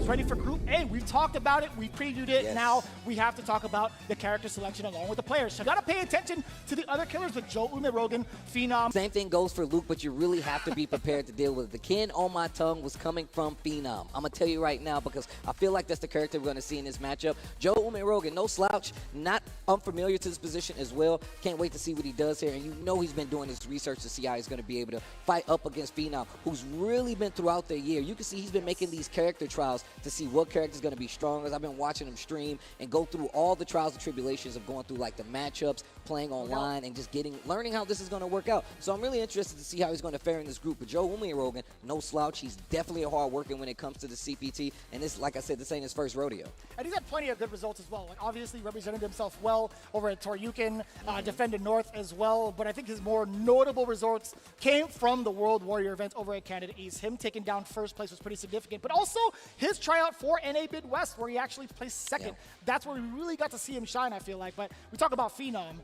Ready for Group A. We've talked about it. We previewed it. Yes. Now we have to talk about the character selection along with the players. So you got to pay attention to the other killers with Joe Umerogan, Phenom. Same thing goes for Luke, but you really have to be prepared to deal with it. The kin on my tongue was coming from Phenom. I'm going to tell you right now because I feel like that's the character we're going to see in this matchup. Joe Umerogan, no slouch, not unfamiliar to this position as well. Can't wait to see what he does here. And you know he's been doing his research to see how he's going to be able to fight up against Phenom, who's really been throughout the year. You can see he's been making these character trials to see what character is going to be strongest. I've been watching him stream and go through all the trials and tribulations of going through like the matchups, playing online, and just learning how this is going to work out. So I'm really interested to see how he's going to fare in this group. But Joe Umerogan, no slouch. He's definitely a hard worker when it comes to the CPT. And this, like I said, this ain't his first rodeo. And he's had plenty of good results as well. Like obviously represented himself well over at Toryuken, defended North as well. But I think his more notable results came from the World Warrior event over at Canada East. Him taking down first place was pretty significant. But also his tryout for NA Midwest, where he actually placed second. Yeah. That's where we really got to see him shine, I feel like. But we talk about Phenom.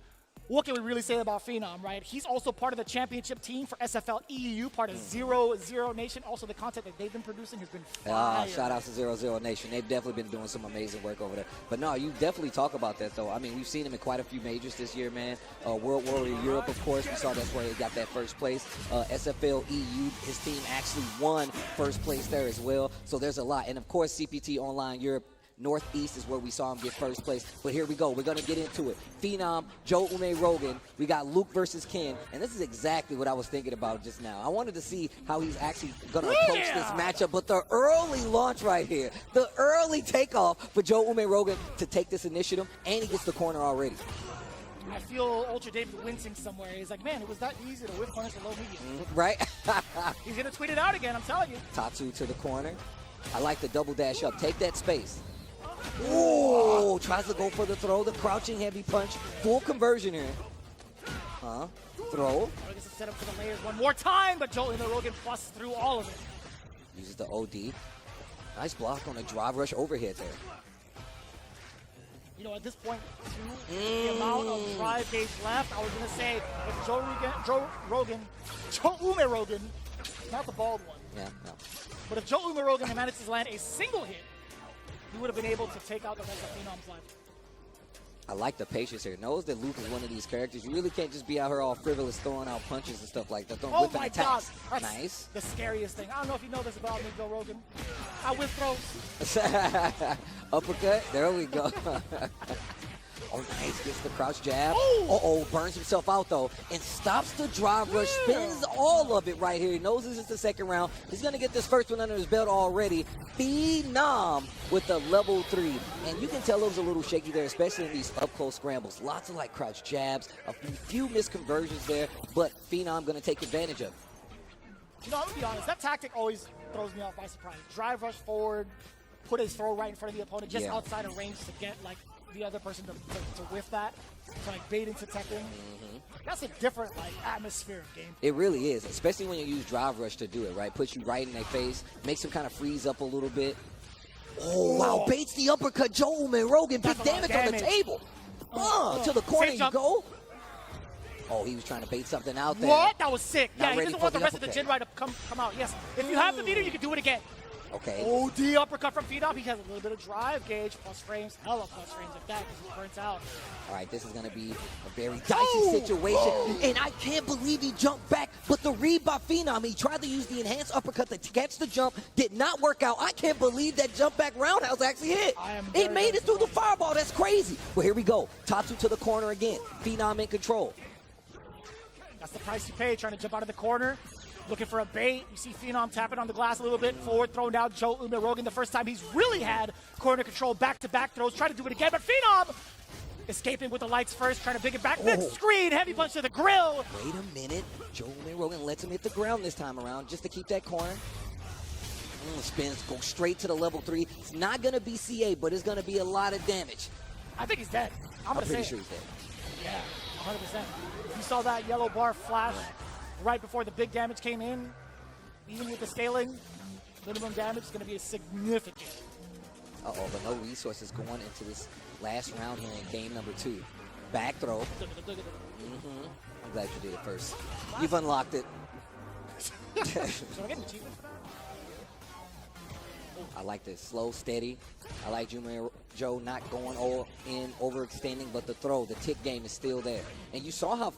What can we really say about Phenom, right? He's also part of the championship team for SFL EEU, part of Zero Nation. Also, the content that they've been producing has been fire. Shout out to Zero Nation. They've definitely been doing some amazing work over there. But no, you definitely talk about that, though. I mean, we've seen him in quite a few majors this year, man. World Warrior Europe, of course. We saw that's where he got that first place. SFL EU, his team actually won first place there as well. So there's a lot. And, of course, CPT Online Europe. Northeast is where we saw him get first place. But here we go. We're going to get into it. Phenom, Joe Umerogan. We got Luke versus Ken. And this is exactly what I was thinking about just now. I wanted to see how he's actually going to approach this matchup. But the early launch right here, the early takeoff for Joe Umerogan to take this initiative, and he gets the corner already. I feel Ultra David wincing somewhere. He's like, man, it was that easy to whip corners to low medium. Right? He's going to tweet it out again, I'm telling you. Tatsu to the corner. I like the double dash up. Take that space. Ooh, tries to go for the throw, the crouching heavy punch, full conversion here. Throw. I guess it's set up for the layers one more time, but Joe Umerogan busts through all of it. Uses the OD. Nice block on a drive rush overhead there. You know, at this point, too, the amount of drive gauge left, I was going to say, if Joe Umerogan, not the bald one. Yeah, no. But if Joe Umerogan manages to land a single hit, he would have been able to take out the rest of Phenom's life. I like the patience here. Knows that Luke is one of these characters. You really can't just be out here all frivolous, throwing out punches and stuff like that. Oh my God, that's nice. The scariest thing. I don't know if you know this about me, Joe Rogan. I whip throws. Uppercut. There we go. Oh, nice. Gets the crouch jab. Uh-oh. Burns himself out, though, and stops the drive rush. Spins all of it right here. He knows this is the second round. He's going to get this first one under his belt already. Phenom with the level 3. And you can tell it was a little shaky there, especially in these up-close scrambles. Lots of, like, crouch jabs, a few misconversions there, but Phenom going to take advantage of it. You know, I'm going to be honest. That tactic always throws me off by surprise. Drive rush forward, put his throw right in front of the opponent, just outside of range to get, like, the other person to whiff that, to like bait into Tekken. That's a different like atmosphere of game. It really is, especially when you use drive rush to do it, right? Puts you right in their face, makes them kind of freeze up a little bit. Oh, wow, baits the uppercut. Joe Umerogan, big damage on the table. To the corner you go. Oh, he was trying to bait something out there. What? That was sick. Yeah, he doesn't want the rest of the Jin Ride to come out. Yes, if you have the meter, you can do it again. Okay. OD uppercut from Phenom. He has a little bit of drive gauge, plus frames, hella plus frames at that, because he burns out. All right, this is going to be a very dicey situation, and I can't believe he jumped back, but the read by Phenom, he tried to use the enhanced uppercut to catch the jump, did not work out. I can't believe that jump back roundhouse actually hit. It made it through the fireball. That's crazy. Well, here we go. Tatsu to the corner again. Phenom in control. That's the price you pay, trying to jump out of the corner. Looking for a bait. You see Phenom tapping on the glass a little bit. Forward thrown down Joe Umerogan. The first time he's really had corner control. Back-to-back throws. Try to do it again. But Phenom escaping with the lights first. Trying to bring it back. Mid-screen. Heavy punch to the grill. Wait a minute. Joe Umerogan lets him hit the ground this time around just to keep that corner. Spins, go straight to the level 3. It's not going to be CA, but it's going to be a lot of damage. I think he's dead. I'm pretty sure he's dead. Yeah, 100%. You saw that yellow bar flash right before the big damage came in. Even with the scaling, minimum damage is going to be significant. Uh-oh, but no resources going into this last round here in game number 2. Back throw. I'm glad you did it first. You've unlocked it. Should I get an achievement for that? I like this. Slow, steady. I like Joe not going overextending, but the throw, the tick game is still there. And you saw how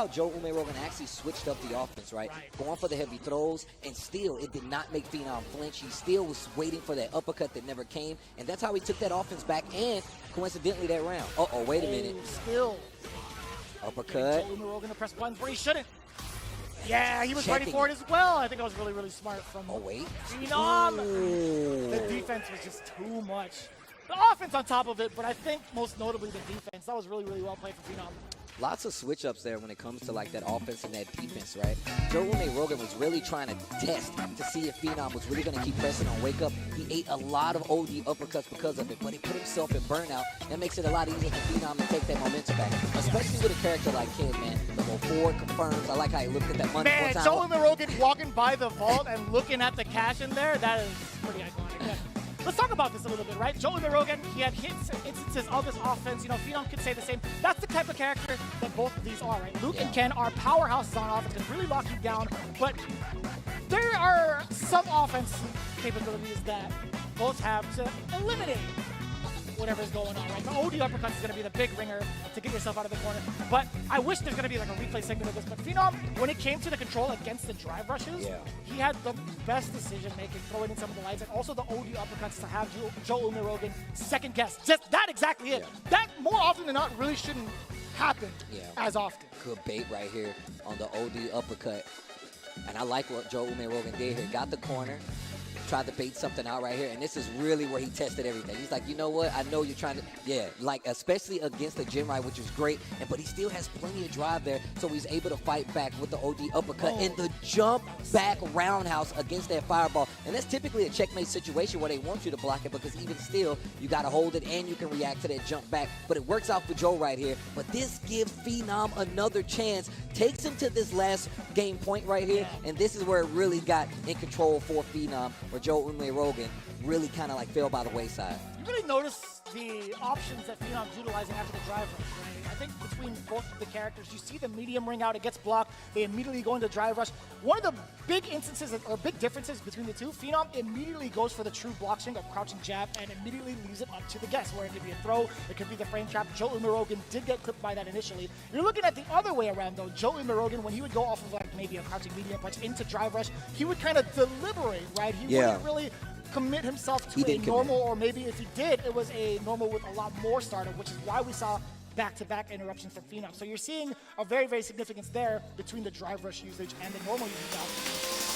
Joe Umerogan actually switched up the offense, right? Going for the heavy throws, and still it did not make Phenom flinch. He still was waiting for that uppercut that never came, and that's how he took that offense back, and coincidentally that round. Uh-oh, wait a minute. Still. Uppercut. Joe Umerogan to press buttons where he shouldn't. Yeah, he was ready for it as well. I think I was really, really smart from Phenom. The defense was just too much. The offense on top of it, but I think most notably the defense. That was really, really well played for Phenom. Lots of switch-ups there when it comes to like that offense and that defense, right? Joe Umerogan was really trying to test to see if Phenom was really going to keep pressing on wake up. He ate a lot of OD uppercuts because of it, but he put himself in burnout. That makes it a lot easier for Phenom to take that momentum back, especially with a character like Chen, man. The whole forward confirms. I like how he looked at that money one time. Joe Umerogan walking by the vault and looking at the cash in there, that is pretty iconic. Yeah. Let's talk about this a little bit, right? Joe Umerogan, he had hits, instances of his offense. You know, Phenom could say the same. That's the type of character that both of these are, right? Luke and Ken are powerhouses on offense, can really lock you down. But there are some offense capabilities that both have to eliminate whatever's going on, right? The OD uppercut is going to be the big ringer to get yourself out of the corner. But I wish there's going to be like a replay segment of this. But Phenom, when it came to the control against the drive rushes, he had the best decision-making, throwing in some of the lights, and also the OD uppercuts to have Joe Umerogan second guess. Just that exactly it. That more often than not really shouldn't happen as often. Good bait right here on the OD uppercut. And I like what Joe Umerogan did here. Got the corner. Tried to bait something out right here, and this is really where he tested everything. He's like, you know what? I know you're trying to, like especially against the gym ride, which is great, but he still has plenty of drive there, so he's able to fight back with the OD uppercut and the jump back roundhouse against that fireball. And that's typically a checkmate situation where they want you to block it, because even still, you got to hold it and you can react to that jump back. But it works out for Joe right here. But this gives Phenom another chance, takes him to this last game point right here, and this is where it really got in control for Phenom, where Joe Umerogan really kind of like fell by the wayside. You really notice the options that Phenom's utilizing after the drive rush, right? I think between both of the characters, you see the medium ring out, it gets blocked, they immediately go into drive rush. One of the big instances or big differences between the two, Phenom immediately goes for the true block string of crouching jab and immediately leaves it up to the guess, where it could be a throw, it could be the frame trap. Joe Umerogan did get clipped by that initially. You're looking at the other way around though. Joe Umerogan, when he would go off of like maybe a crouching medium punch into drive rush, he would kind of deliberate, right? He wouldn't really commit himself to a normal, or maybe if he did, it was a normal with a lot more startup, which is why we saw back-to-back interruptions from Phenom. So you're seeing a very, very significance there between the drive rush usage and the normal usage.